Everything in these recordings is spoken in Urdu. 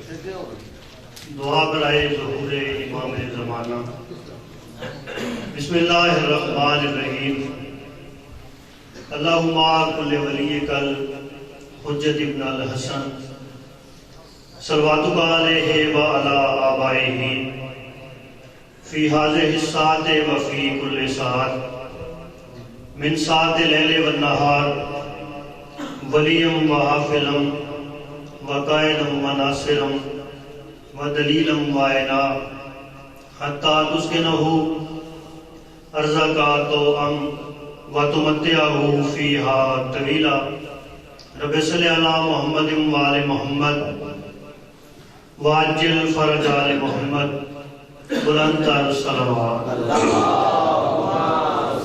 دعا برائے ظہور امام زمانہ۔ بسم اللہ الرحمن الرحیم۔ اللہم کل ولیک الحجت ابن الحسن صلواتک علیہ وعلی آبائہ فی ہذہ الساعۃ وفی کل ساعۃ من ساعۃ اللیل والنہار ولیم وحافظم وقائدم وناصرم ودلیلم وعینا حتی تسکنہ ارزقا توأم وتمتعہ فیہا طویلا۔ رب صلی علی محمد وآل محمد وعجل فرج آل محمد۔ بلند تر صلوات۔ اللہم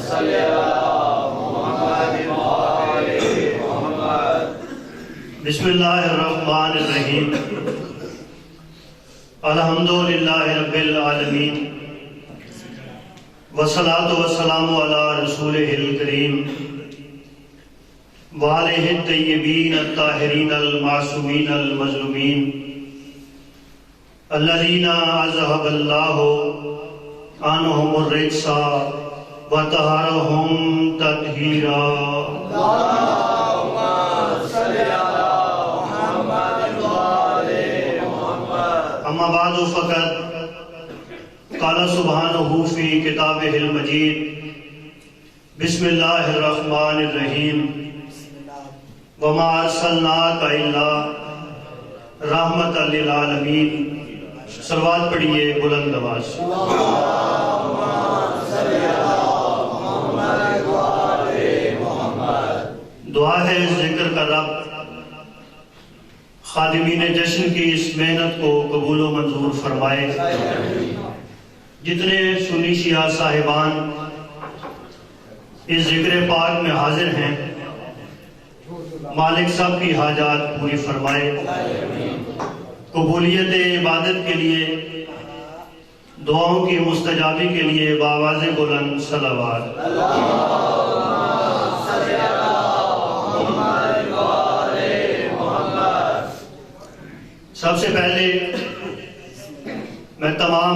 صلی علی محمد وآل محمد۔ بسم اللہ الرحمن الرحیم۔ الحمدللہ رب العالمین والصلاة والسلام علی رسولہ الکریم وآلہ الطیبین الطاہرین المعصومین المظلومین الذین اذھب اللہ عنہم الرجس وطہرہم تطہیرا۔ اللہم صلی علی محمد وآل محمد۔ اما بعد فقط قال سبحانہ فی کتابہ المجید بسم اللہ الرحمن الرحیم وما ارسلناک الا رحمۃ للعالمین۔ صلوات پڑھیے بلند آواز سے۔ اللہم صلی علی محمد وآل محمد۔ دعا ہے ذکر کا رب خادمین جشن کی اس محنت کو قبول و منظور فرمائے۔ جتنے سنی شیعہ صاحبان اس ذکر پاک میں حاضر ہیں مالک سب کی حاجات پوری فرمائے۔ قبولیت عبادت کے لیے دعاؤں کی مستجابی کے لیے بآواز بلند صلوات۔ اللہم صلی علی محمد وآل محمد۔ سب سے پہلے میں تمام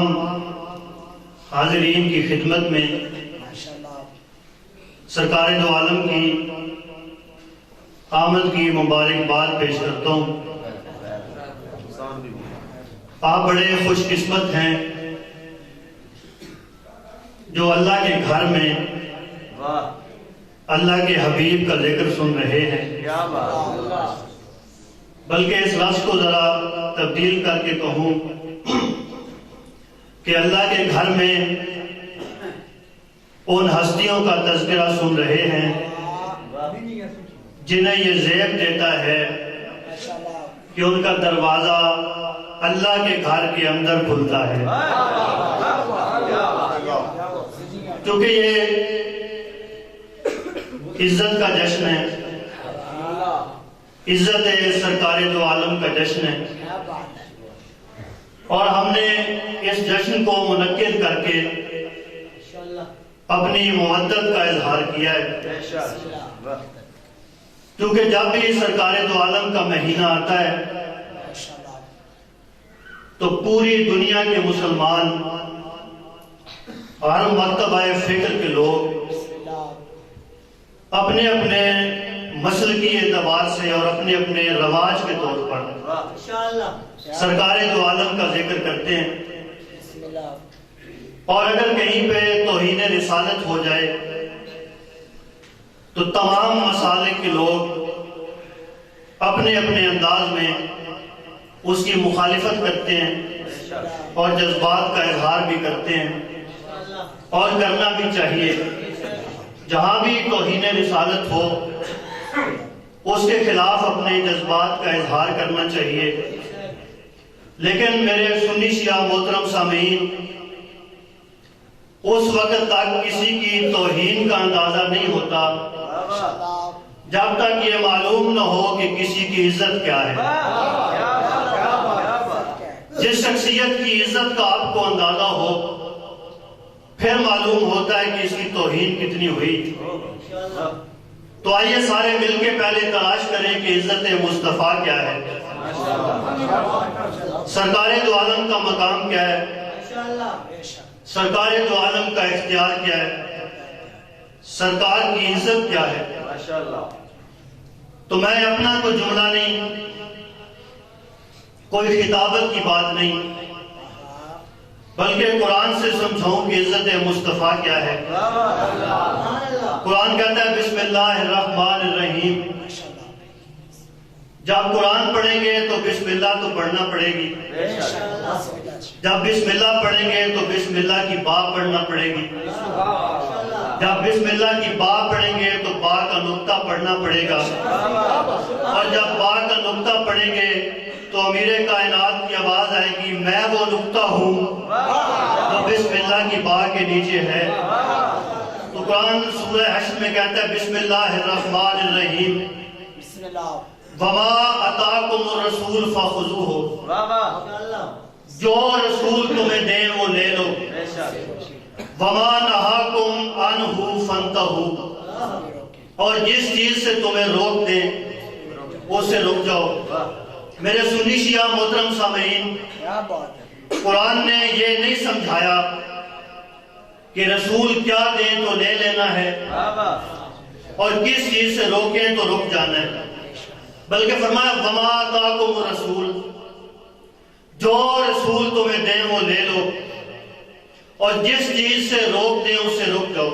حاضرین کی خدمت میں سرکار دو عالم کی آمد کی مبارکباد پیش کرتا ہوں۔ آپ بڑے خوش قسمت ہیں جو اللہ کے گھر میں اللہ کے حبیب کا ذکر سن رہے ہیں۔ بلکہ اس لفظ کو ذرا تبدیل کر کے کہوں کہ اللہ کے گھر میں ان ہستیوں کا تذکرہ سن رہے ہیں جنہیں یہ زیب دیتا ہے کہ ان کا دروازہ اللہ کے گھر کے اندر کھلتا ہے، کیونکہ یہ عزت کا جشن ہے، عزت سرکار دو عالم کا جشن ہے، اور ہم نے اس جشن کو منعقد کر کے اپنی محبت کا اظہار کیا ہے، کیونکہ جب بھی سرکار دو عالم کا مہینہ آتا ہے تو پوری دنیا کے مسلمان ہر مرتبہ فکر کے لوگ اپنے اپنے مسلکی اعتبار سے اور اپنے اپنے رواج کے طور پر سرکار دو عالم کا ذکر کرتے ہیں، اور اگر کہیں پہ توہین رسالت ہو جائے تو تمام مسالک کے لوگ اپنے اپنے انداز میں اس کی مخالفت کرتے ہیں اور جذبات کا اظہار بھی کرتے ہیں، اور کرنا بھی چاہیے۔ جہاں بھی توہین رسالت ہو اس کے خلاف اپنے جذبات کا اظہار کرنا چاہیے، لیکن میرے سنی شیعہ محترم سامعین، اس وقت تک کسی کی توہین کا اندازہ نہیں ہوتا جب تک یہ معلوم نہ ہو کہ کسی کی عزت کیا ہے۔ جس شخصیت کی عزت کا آپ کو اندازہ ہو پھر معلوم ہوتا ہے کہ اس کی توہین کتنی ہوئی۔ تو آئیے سارے مل کے پہلے تلاش کریں کہ عزت مصطفیٰ کیا ہے۔ سرکار دو عالم کا مقام کیا ہے، سرکار دو عالم کا اختیار کیا ہے، سرکار کی عزت کیا ہے. تو میں اپنا کوئی جملہ نہیں، کوئی خطابت کی بات نہیں، بلکہ قرآن سے سمجھاؤں کہ عزت مصطفیٰ کیا ہے. قرآن کہتا ہے بسم اللہ الرحمن الرحیم. جب قرآن پڑھیں گے تو بسم اللہ تو پڑھنا پڑے گی. جب بسم اللہ پڑھیں گے تو بسم اللہ کی با پڑھنا پڑے گی. جب بسم اللہ کی با پڑھیں گے تو با کا نقطہ پڑھنا پڑے گا. اور جب با کا نقطہ پڑھیں گے تو امیر کائنات کی آواز آئے گی میں وہ نقطہ ہوں جو بسم اللہ کی با کے نیچے ہے. تو قرآن سورہ حشر میں کہتا ہے بسم اللہ الرحمن الرحیم. وما اتاکم الرسول فخذوہ، جو رسول تمہیں دیں وہ لے لو. وما نہاکم عنہ فانتہوا، اور جس چیز سے تمہیں روک دیں اس سے رک جاؤ. میرے سنی شیعہ محترم سامعین، قرآن نے یہ نہیں سمجھایا کہ رسول کیا دیں تو لے لینا ہے اور کس چیز سے روکیں تو رک جانا ہے، بلکہ فرمایا وما آتاکم الرسول، جو رسول تمہیں دیں وہ لے لو اور جس چیز سے روک دیں اس سے رک جاؤ.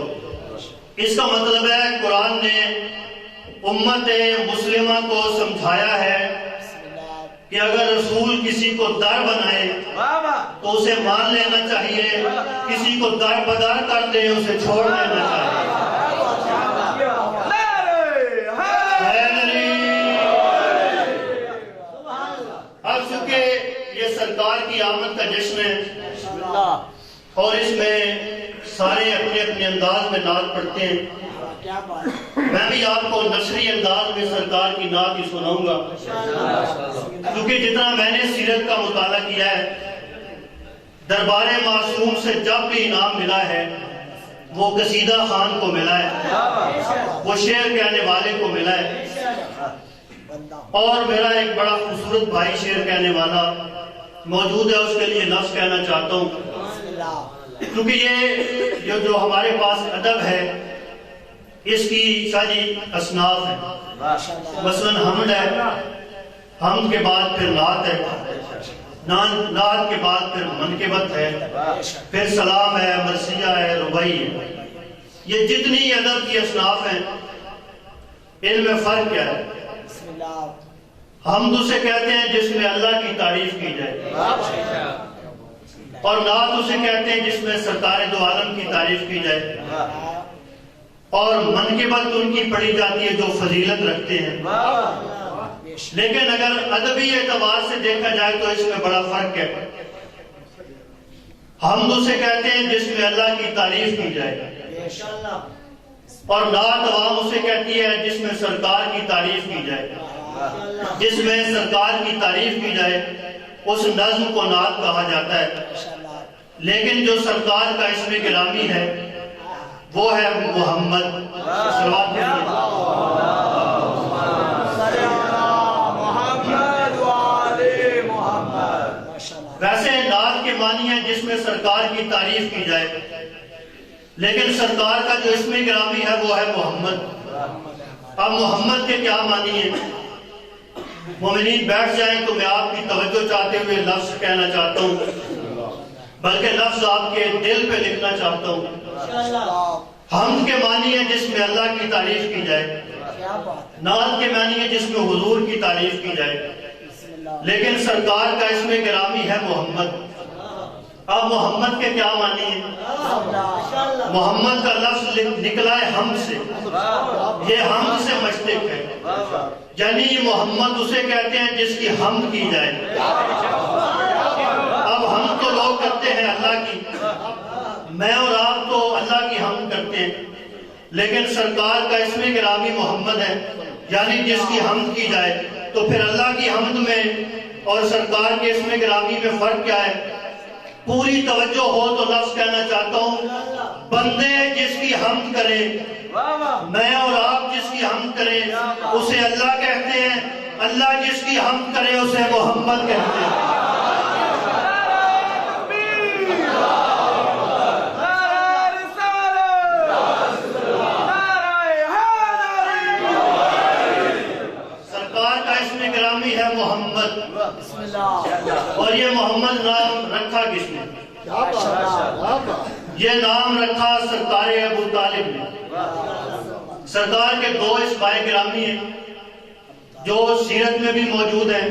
اس کا مطلب ہے قرآن نے امت مسلمہ کو سمجھایا ہے کہ اگر رسول کسی کو در بنائے تو اسے مان لینا چاہیے، کسی کو در بدر کر دے اسے چھوڑ دینا چاہیے. اب چونکہ یہ سرکار کی آمد کا جشن ہے اور اس میں سارے اپنے اپنے انداز میں نعت پڑھتے ہیں، میں بھی آپ کو نثری انداز میں سرکار کی نعت ہی سناؤں گا، کیونکہ جتنا میں نے سیرت کا مطالعہ کیا ہے دربار معصوم سے جب بھی انعام ملا ہے وہ قصیدہ خان کو ملا ہے، وہ شعر کہنے والے کو ملا ہے. اور میرا ایک بڑا خوبصورت بھائی شعر کہنے والا موجود ہے، اس کے لیے لفظ کہنا چاہتا ہوں، کیونکہ یہ جو ہمارے پاس ادب ہے اس کی ساری اصناف ہے. مثلا حمد ہے، حمد کے بعد پھر نعت ہے، نعت کے بعد پھر منقبت ہے، پھر سلام ہے، مرثیہ ہے، ربائی ہے. یہ جتنی ادب کی اصناف ہیں ان میں فرق کیا ہے؟ حمد اسے کہتے ہیں جس میں اللہ کی تعریف کی جائے، اور نعت اسے کہتے ہیں جس میں سرکار دو عالم کی تعریف کی جائے، اور منقبت ان کی پڑھی جاتی ہے جو فضیلت رکھتے ہیں. لیکن اگر ادبی اعتبار سے دیکھا جائے تو اس میں بڑا فرق ہے. حمد اسے کہتے ہیں جس میں اللہ کی تعریف کی جائے، اور نعت عوام اسے کہتی ہے جس میں سرکار کی تعریف کی جائے. جس میں سرکار کی تعریف کی جائے اس نظم کو نعت کہا جاتا ہے. لیکن جو سرکار کا اسم گرامی ہے وہ ہے محمد. صلوات ویسے نعت کے معنی ہے جس میں سرکار کی تعریف کی جائے، لیکن سرکار کا جو اسم گرامی ہے وہ ہے محمد. اب محمد کے کیا معنی ہے؟ مومنین بیٹھ جائیں تو میں آپ کی توجہ چاہتے ہوئے لفظ کہنا چاہتا ہوں، بلکہ لفظ آپ کے دل پہ لکھنا چاہتا ہوں. حمد کے معنی ہے جس میں اللہ کی تعریف کی جائے، نعت کے معنی ہے جس میں حضور کی تعریف کی جائے، لیکن سرکار کا اسم گرامی ہے محمد. اب محمد کے کیا معنی ہے؟ محمد کا لفظ نکلا ہے حمد سے، یہ حمد سے مشتق ہے، یعنی محمد اسے کہتے ہیں جس کی حمد کی جائے. اب حمد تو لوگ کرتے ہیں اللہ کی، میں اور آپ تو اللہ کی حمد کرتے ہیں، لیکن سرکار کا اسم گرامی محمد ہے، یعنی جس کی حمد کی جائے. تو پھر اللہ کی حمد میں اور سرکار کے اسم گرامی میں فرق کیا ہے؟ پوری توجہ ہو تو لفظ کہنا چاہتا ہوں، بندے جس کی حمد کرے، میں اور آپ جس کی حمد کریں اسے اللہ کہتے ہیں، اللہ جس کی حمد کرے اسے محمد کہتے ہیں. بسم اللہ اور یہ محمد نام رکھا کس نے؟ یہ نام رکھا سرکار ابو طالب نے۔ سرکار کے دو اسماء گرامی ہیں جو سیرت میں بھی موجود ہیں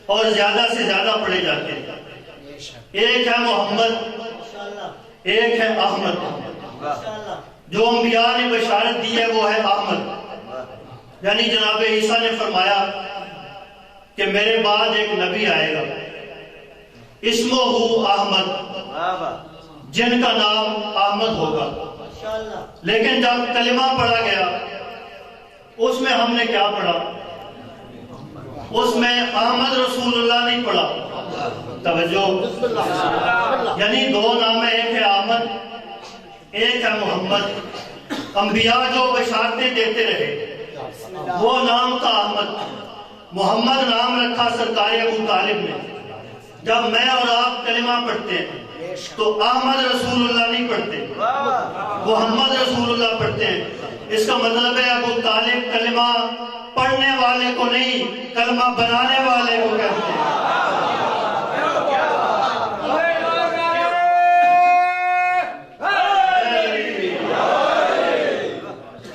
اور زیادہ سے زیادہ پڑھے جاتے ہیں۔ ایک ہے محمد، ایک ہے احمد۔ جو انبیاء نے بشارت دی ہے وہ ہے احمد، یعنی جناب عیسیٰ نے فرمایا کہ میرے بعد ایک نبی آئے گا، اسمہ احمد، جن کا نام احمد ہوگا۔ لیکن جب کلمہ پڑھا گیا اس میں ہم نے کیا پڑھا؟ اس میں احمد رسول اللہ نہیں پڑھا۔ توجہ، یعنی دو نام ہیں، ایک ہے احمد، ایک ہے محمد۔ انبیاء جو بشارتیں دیتے رہے وہ نام تھا احمد، محمد نام رکھا سرکار ابو طالب نے۔ جب میں اور آپ کلمہ پڑھتے ہیں تو احمد رسول اللہ نہیں پڑھتے، محمد رسول اللہ پڑھتے ہیں۔ اس کا مطلب ہے ابو طالب کلمہ پڑھنے والے کو نہیں، کلمہ بنانے والے کو کہتے ہیں۔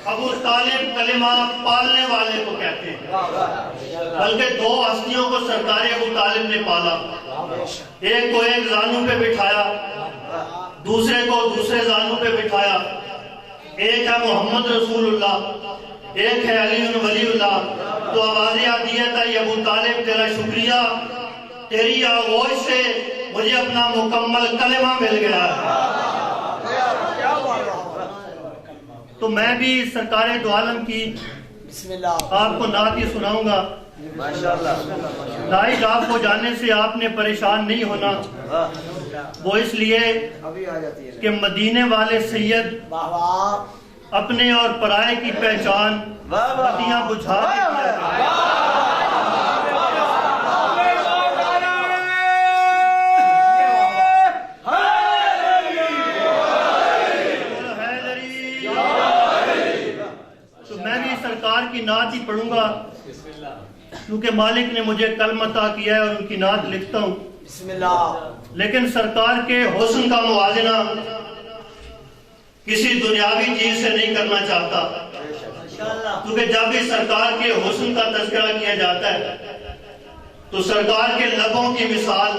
ابو طالب کلمہ پالنے والے کو کہتے ہیں۔ بلکہ دو ہستیوں کو سرکار ابو طالب نے پالا، ایک کو ایک زانو پہ بٹھایا، دوسرے کو دوسرے زانو پہ بٹھایا۔ ایک ہے محمد رسول اللہ، ایک ہے علی ولی اللہ۔ تو آوازیں آتی ہے تھا ابو طالب تیرا شکریہ، تیری آغوش سے مجھے اپنا مکمل کلمہ مل گیا ہے۔ تو میں بھی سرکار دو عالم کی آپ کو نعت یہ سناؤں گا۔ لائٹ آف ہو جانے سے آپ نے پریشان نہیں ہونا، وہ اس لیے کہ مدینے والے سید اپنے اور پرائے کی پہچان بتیاں بجھا کے کیا کرتے۔ تو میں بھی سرکار کی نعت ہی پڑھوں گا کیونکہ مالک نے مجھے کلمہ عطا کیا ہے اور ان کی نعت لکھتا ہوں۔ بسم اللہ۔ لیکن سرکار کے حسن کا موازنہ کسی دنیاوی چیز سے نہیں کرنا چاہتا، کیونکہ جب بھی سرکار کے حسن کا تذکرہ کیا جاتا ہے تو سرکار کے لبوں کی مثال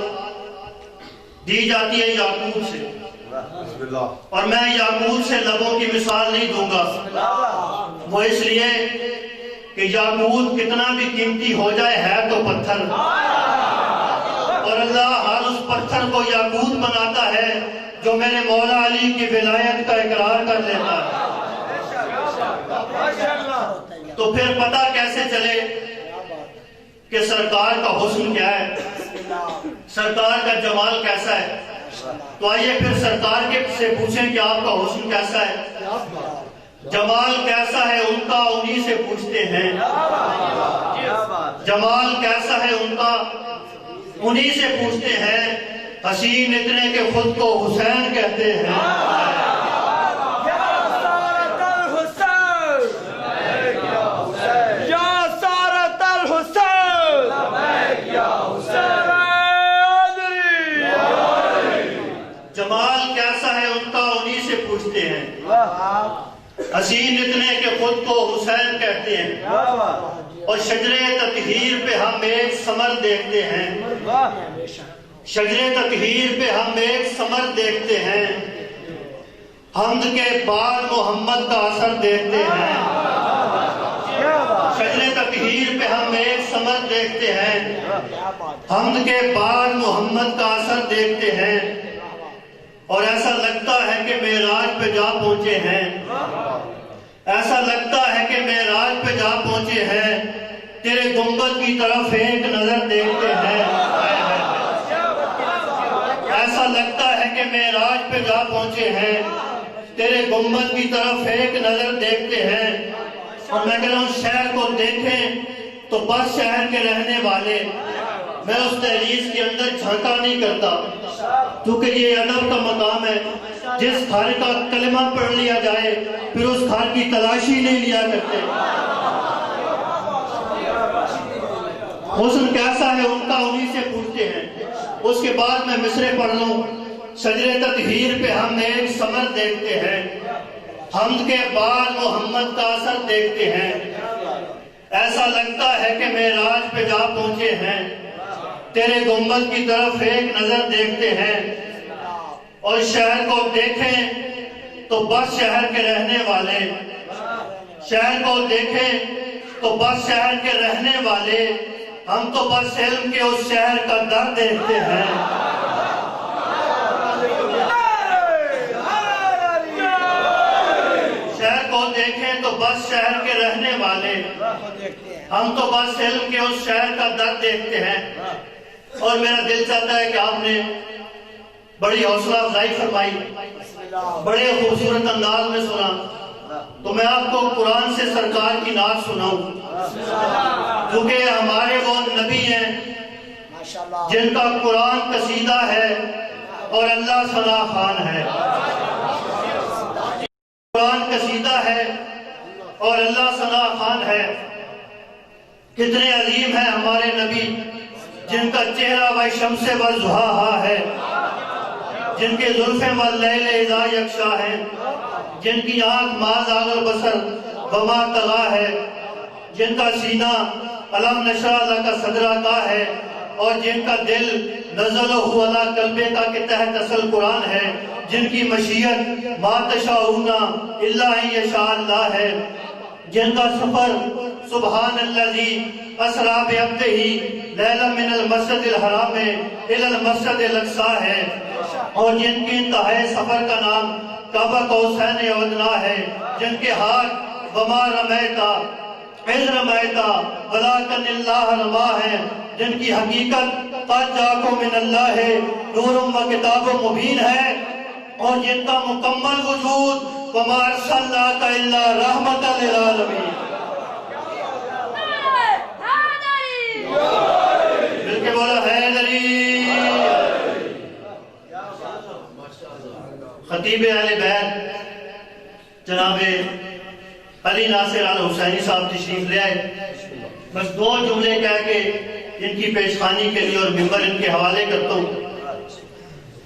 دی جاتی ہے یاقوت سے، اور میں یاقوت سے لبوں کی مثال نہیں دوں گا۔ وہ اس لیے کہ یاقوت کتنا بھی قیمتی ہو جائے ہے تو پتھر، اور اللہ ہر اس پتھر کو یاقوت بناتا ہے جو میرے مولا علی کی ولایت کا اقرار کر لیتا ہے۔ تو پھر پتہ کیسے چلے کہ سرکار کا حسن کیا ہے، سرکار کا جمال کیسا ہے؟ تو آئیے پھر سرکار کے سے پوچھیں کہ آپ کا حسن کیسا ہے، جمال کیسا ہے ان کا، انہی سے پوچھتے ہیں۔ جمال کیسا ہے ان کا، انہی سے پوچھتے ہیں۔ حسین اتنے کہ خود کو حسین کہتے ہیں۔ جمال کیسا ہے ان کا، انہی سے پوچھتے ہیں۔ حسین اتنے کہ خود کو حسین کہتے ہیں، اور شجرے تطہیر پہ ہم ایک ثمر دیکھتے ہیں، شجرے تطہیر پہ ہم ایک ثمر دیکھتے ہیں، حمد کے بعد محمد کا اثر دیکھتے ہیں۔ شجرے تطہیر پہ ہم ایک ثمر دیکھتے ہیں، حمد کے بعد محمد کا اثر دیکھتے ہیں، اور ایسا لگتا ہے کہ معراج پہ جا پہنچے ہیں، ایسا لگتا ہے کہ معراج پہ جا پہنچے ہیں، تیرے گنبد کی طرف ایک نظر دیکھتے ہیں۔ ایسا لگتا ہے کہ معراج پہ جا پہنچے ہیں، تیرے گنبد کی طرف ایک نظر دیکھتے ہیں۔ اور میں کہہ رہا ہوں شہر کو دیکھیں تو بس شہر کے رہنے والے، میں اس تحریر کے اندر جھانکا نہیں کرتا، کیونکہ یہ ادب کا مقام ہے۔ جس گھر کا کلمہ پڑھ لیا جائے پھر اس گھر کی تلاشی نہیں لیا کرتے۔ حسن کیسا ہے ان کا انہی سے پوچھتے ہیں۔ اس کے بعد میں مصرع پڑھ لوں۔ شجر تطہیر پہ ہم ایک ثمر دیکھتے ہیں، حمد کے بعد محمد کا اثر دیکھتے ہیں، ایسا لگتا ہے کہ معراج پہ جا پہنچے ہیں، تیرے گنبد کی طرف ایک نظر دیکھتے ہیں، اور شہر کو دیکھیں تو بس شہر کے رہنے والے، شہر کو دیکھیں تو بس شہر کے رہنے والے، ہم تو بس علم کے اس شہر کا در دیکھتے ہیں۔ شہر کو دیکھیں تو بس شہر کے رہنے والے، ہم تو بس علم کے اس شہر کا در دیکھتے ہیں۔ اور میرا دل چاہتا ہے کہ آپ نے بڑی حوصلہ افزائی فرمائی، بڑے خوبصورت انداز میں سنا، تو میں آپ کو قرآن سے سرکار کی نعت سناؤں، کیونکہ ہمارے وہ نبی ہیں جن کا قرآن قصیدہ ہے اور اللہ ثنا خوان ہے۔ قرآن قصیدہ ہے اور اللہ ثنا خوان ہے۔ کتنے عظیم ہیں ہمارے نبی جن کا چہرہ و شمس و ضحاہا ہے، جن کے زلفیں واللیل اذا یغشا ہے، جن کی آنکھ ما زاغ البصر وما طغا ہے، جن کا سینہ الم نشرح لک صدرک کا ہے، اور جن کا دل نزلہ علی قلبک کے تحت اصل قرآن ہے، جن کی مشیت ما تشاءون الا ان یشاء اللہ ہے، جن کا سفر سبحان الذی اسری بعبدہ لیلا من المسجد الحرام الی المسجد الاقصی ہے، اور جن کی انتہائی سفر کا نام کعبہ قوسین و ادنیٰ ہے، جن کے ہاتھ وما رمیتا اذ رمیتا ولکن اللہ رما ہے، جن کی حقیقت قد جاکم من اللہ نور و کتاب مبین ہے، اور جن کا مکمل وجود وما ارسلناک الا رحمت للعالمین۔ مل کے بولا حیدری۔ خطیب اہل بیت جناب علی ناصر آل حسینی صاحب تشریف لے آئے، بس دو جملے کہہ کے ان کی پیشخانی کے لیے اور ممبر ان کے حوالے کرتا ہوں۔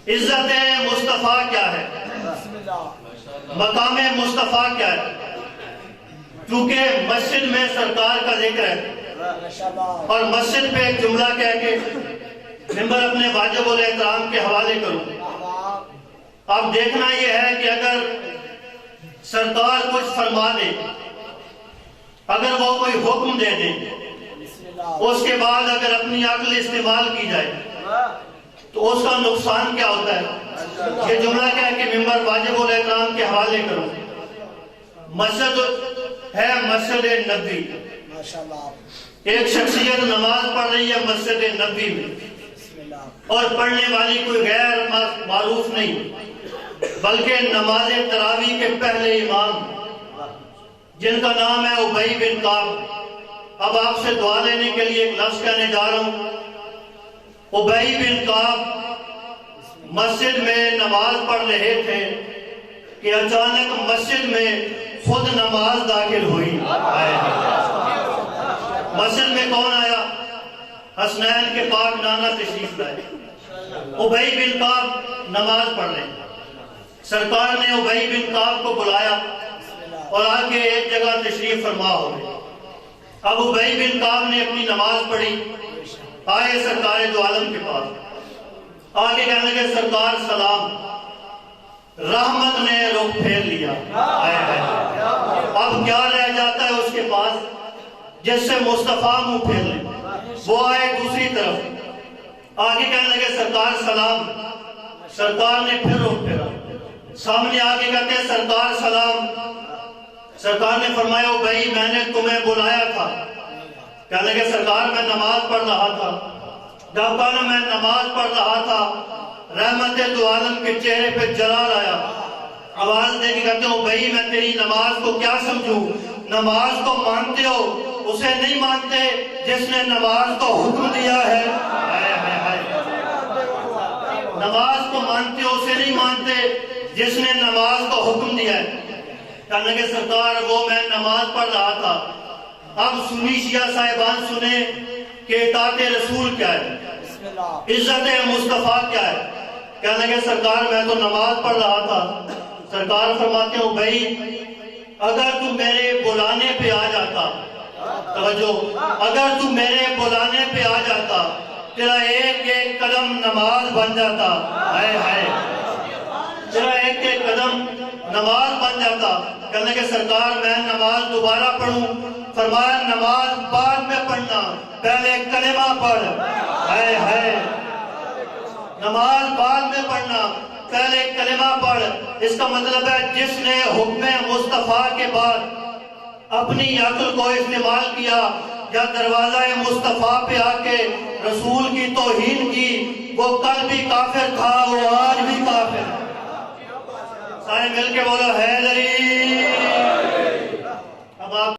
عزت مصطفیٰ کیا ہے؟ مقام مصطفیٰ کیا ہے؟ کیونکہ مسجد میں سرکار کا ذکر ہے، اور مسجد پہ ایک جملہ کہہ کے ممبر اپنے واجب الاحترام کے حوالے کروں۔ اب دیکھنا یہ ہے کہ اگر سرکار کچھ فرما دے، اگر وہ کوئی حکم دے دے، اس کے بعد اگر اپنی عقل استعمال کی جائے تو اس کا نقصان کیا ہوتا ہے؟ یہ جملہ کیا ہے کہ ممبر واجب الاحترام کے حوالے کروں۔ مسجد ہے مسجد نبوی، ایک شخصیت نماز پڑھ رہی ہے مسجد نبوی میں، اور پڑھنے والی کوئی غیر معروف نہیں بلکہ نماز تراویح کے پہلے امام جن کا نام ہے ابی بن کعب۔ اب آپ سے دعا لینے کے لیے ایک لفظ کہنے جا رہا ہوں۔ ابی بن کعب مسجد میں نماز پڑھ رہے تھے کہ اچانک مسجد میں خود نماز داخل ہوئی۔ مسجد میں کون آیا؟ حسنین کے پاک نانا تشریف لائے۔ ابی بن کعب نماز پڑھ رہے ہیں، سرکار نے ابی بن کعب کو بلایا اور آگے ایک جگہ تشریف فرما ہو گئے۔ اب ابی بن کعب نے اپنی نماز پڑھی، آئے سرکار دو عالم کے پاس، آگے کہنے لگے سرکار سلام، رحمت نے رخ پھیر لیا۔ اب کیا رہ جاتا ہے اس کے پاس جس سے مصطفیٰ منہ پھیر لے؟ وہ آئے دوسری طرف، آگے کہنے لگے سرکار سلام، سرکار نے پھر رخ پھیرا، سامنے آگے کہتے ہیں سرکار سلام، سرکار نے فرمایا ابی میں نے تمہیں بلایا تھا۔ کہنے لگے سرکار میں نماز پڑھ رہا تھا۔ جب کہا میں نماز پڑھ رہا تھا رحمت دو عالم کے چہرے پہ جلال آیا، آواز دے کے کہتے ہیں ابی میں تیری نماز کو کیا سمجھوں؟ نماز کو مانتے ہو، اسے نہیں مانتے جس نے نماز کو حکم دیا ہے۔ نماز کو مانتے ہو، اسے نہیں مانتے جس نے نماز کو حکم دیا ہے۔ کہنے لگے سرکار وہ میں نماز پڑھ رہا تھا۔ اب سنی شیعہ صاحبان سنے کہ اطاعت رسول کیا ہے، بسم اللہ. عزت مصطفیٰ کیا ہے. کہنے لگے سرکار میں تو نماز پڑھ رہا تھا. سرکار فرماتے ہو بھائی اگر تو میرے بلانے پہ آ جاتا، توجہ، اگر تو میرے بلانے پہ آ جاتا تیرا ایک ایک قدم نماز بن جاتا. ہائے ہائے، تیرا ایک ایک قدم نماز بن جاتا. کہنے کہ سرکار میں نماز دوبارہ پڑھوں. فرمایا نماز بعد میں پڑھنا، پہلے کلمہ پڑھ. ہائے ہائے، نماز بعد میں پڑھنا، پہلے کلمہ پڑھ. اس کا مطلب ہے جس نے حکم مصطفیٰ کے بعد اپنی عقل کو استعمال کیا یا دروازہ مصطفیٰ پہ آ کے رسول کی توہین کی، وہ کل بھی کافر تھا، وہ آج بھی کافر ہے. سارے مل کے بولو حیدری